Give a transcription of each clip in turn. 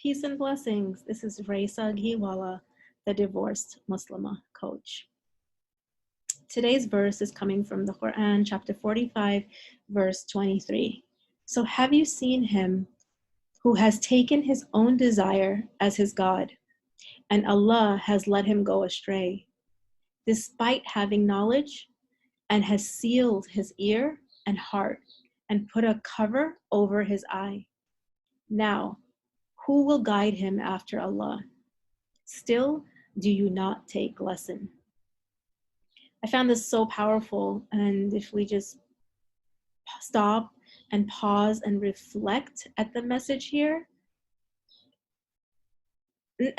Peace and blessings. This is Raisa Ghiwala, the divorced Muslimah coach. Today's verse is coming from the Quran, chapter 45, verse 23. So have you seen him who has taken his own desire as his God, and Allah has let him go astray, despite having knowledge, and has sealed his ear and heart, and put a cover over his eye. Now, who will guide him after Allah? Still, do you not take lesson? I found this so powerful, and if we just stop and pause and reflect at the message here,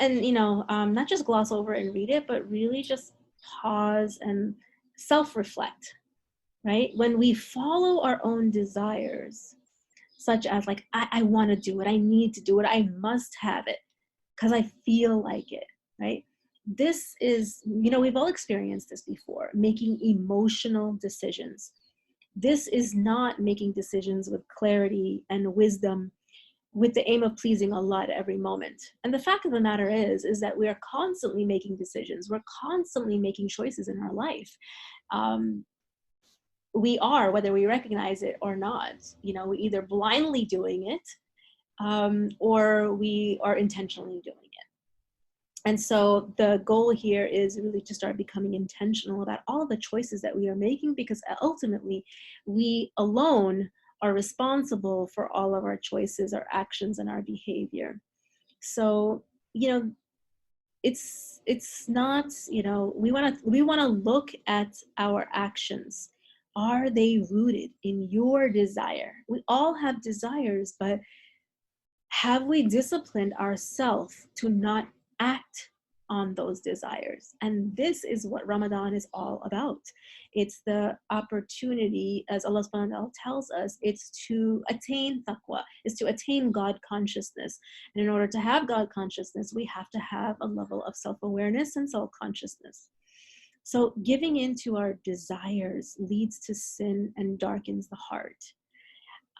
and not just gloss over and read it, but really just pause and self-reflect, right? When we follow our own desires, such as like, I want to do it, I need to do it, I must have it because I feel like it, right? This is, we've all experienced this before, making emotional decisions. This is not making decisions with clarity and wisdom with the aim of pleasing Allah at every moment. And the fact of the matter is that we are constantly making decisions. We're constantly making choices in our life. We are, whether we recognize it or not, we're either blindly doing it or we are intentionally doing it. And so the goal here is really to start becoming intentional about all the choices that we are making, because ultimately we alone are responsible for all of our choices, our actions, and our behavior. So, it's not, we want to look at our actions. Are they rooted in your desire? We all have desires, but have we disciplined ourselves to not act on those desires? And this is what Ramadan is all about. It's the opportunity, as Allah subhanahu wa ta'ala tells us, it's to attain taqwa, it's to attain God consciousness. And in order to have God consciousness, we have to have a level of self-awareness and self-consciousness. So giving into our desires leads to sin and darkens the heart.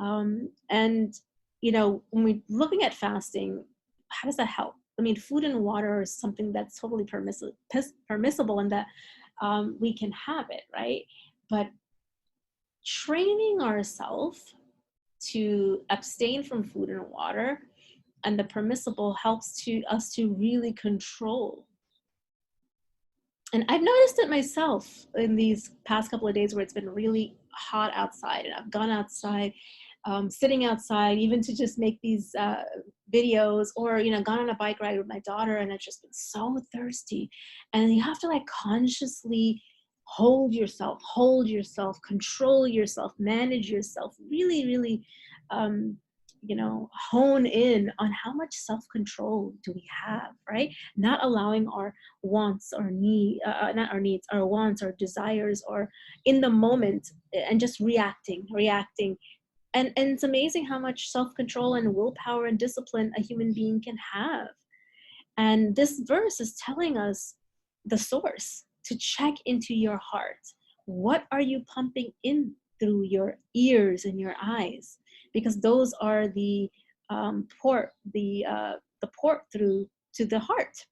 And when we're looking at fasting, how does that help? I mean, food and water is something that's totally permissible and that we can have it, right? But training ourselves to abstain from food and water and the permissible helps us to really control. And I've noticed it myself in these past couple of days where it's been really hot outside, and I've gone outside, sitting outside, even to just make these videos, or gone on a bike ride with my daughter, and I've just been so thirsty. And you have to like consciously hold yourself, control yourself, manage yourself, really hone in on how much self-control do we have, right? Not allowing our wants or not our needs, our wants or desires, or in the moment, and just reacting. And it's amazing how much self-control and willpower and discipline a human being can have. And this verse is telling us the source, to check into your heart. What are you pumping in through your ears and your eyes? Because those are the port through to the heart,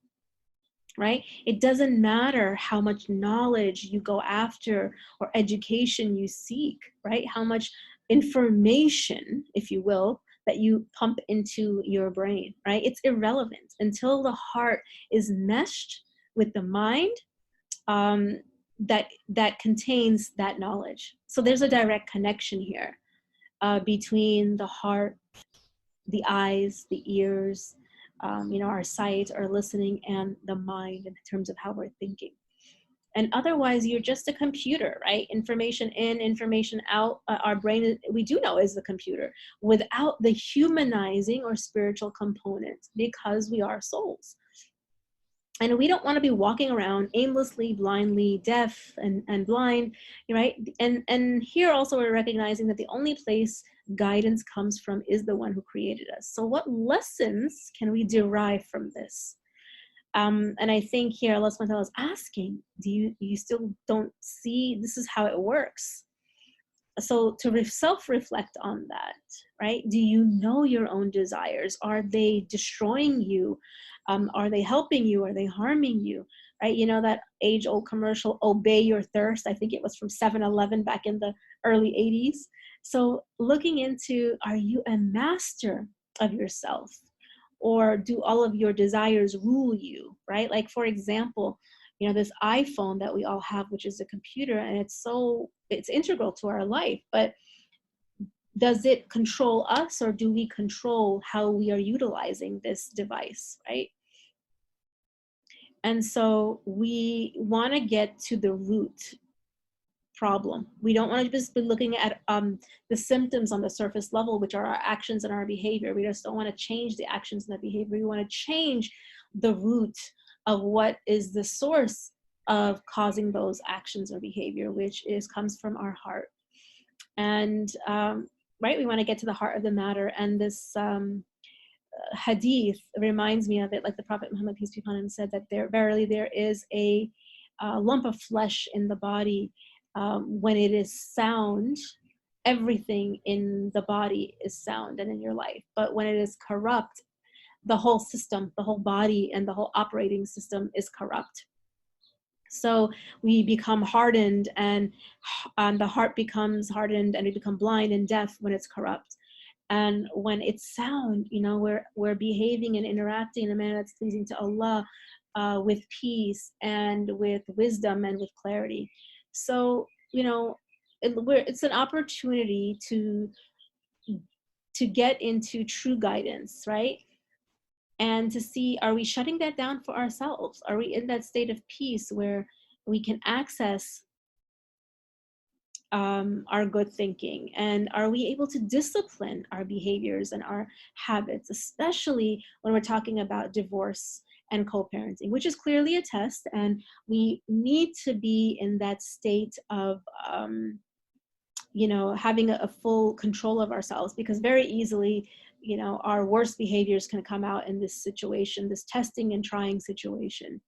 right? It doesn't matter how much knowledge you go after or education you seek, right? How much information, if you will, that you pump into your brain, right? It's irrelevant until the heart is meshed with the mind that contains that knowledge. So there's a direct connection here between the heart, the eyes, the ears, our sight, our listening, and the mind in terms of how we're thinking. And otherwise, you're just a computer, right? Information in, information out. Our brain, we do know, is the computer without the humanizing or spiritual component, because we are souls. And we don't want to be walking around aimlessly, blindly, deaf and blind, right? And here also we're recognizing that the only place guidance comes from is the one who created us. So what lessons can we derive from this? And I think here Allah subhanahu wa ta'ala is asking, do you still don't see this is how it works? So to self-reflect on that, right? Do you know your own desires? Are they destroying you? Are they helping you? Are they harming you? Right? You know that age-old commercial, "Obey Your Thirst." I think it was from 7-Eleven back in the early 80s. So looking into, are you a master of yourself? Or do all of your desires rule you, right? Like, for example, you know, this iPhone that we all have, which is a computer, and it's integral to our life, but does it control us, or do we control how we are utilizing this device, right? And so we want to get to the root problem. We don't want to just be looking at the symptoms on the surface level, which are our actions and our behavior. We just don't want to change the actions and the behavior. We want to change the root of what is the source of causing those actions or behavior, which comes from our heart. And right, we want to get to the heart of the matter. And this hadith reminds me of it, like the Prophet Muhammad, peace be upon him, said that verily there is a lump of flesh in the body. When it is sound, everything in the body is sound and in your life. But when it is corrupt, the whole system, the whole body, and the whole operating system is corrupt. So we become hardened, and the heart becomes hardened, and we become blind and deaf when it's corrupt. And when it's sound, you know, we're behaving and interacting in a manner that's pleasing to Allah, with peace and with wisdom and with clarity. So, you know, it's an opportunity to get into true guidance, right? And to see, are we shutting that down for ourselves? Are we in that state of peace where we can access our good thinking? And are we able to discipline our behaviors and our habits, especially when we're talking about divorce and co-parenting, which is clearly a test, and we need to be in that state of you know, having a full control of ourselves, because very easily, you know, our worst behaviors can come out in this situation, this testing and trying situation.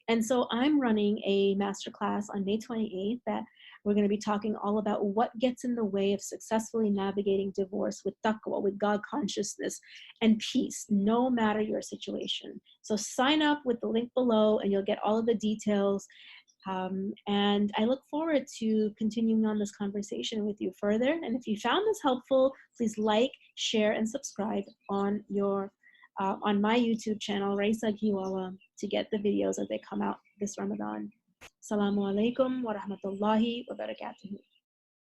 And so I'm running a masterclass on May 28th that we're going to be talking all about what gets in the way of successfully navigating divorce with taqwa, with God consciousness and peace, no matter your situation. So sign up with the link below and you'll get all of the details. And I look forward to continuing on this conversation with you further. And if you found this helpful, please like, share, and subscribe on on my YouTube channel, Raisa Giwala, to get the videos as they come out this Ramadan. Assalamu alaikum wa rahmatullahi wa barakatuhu.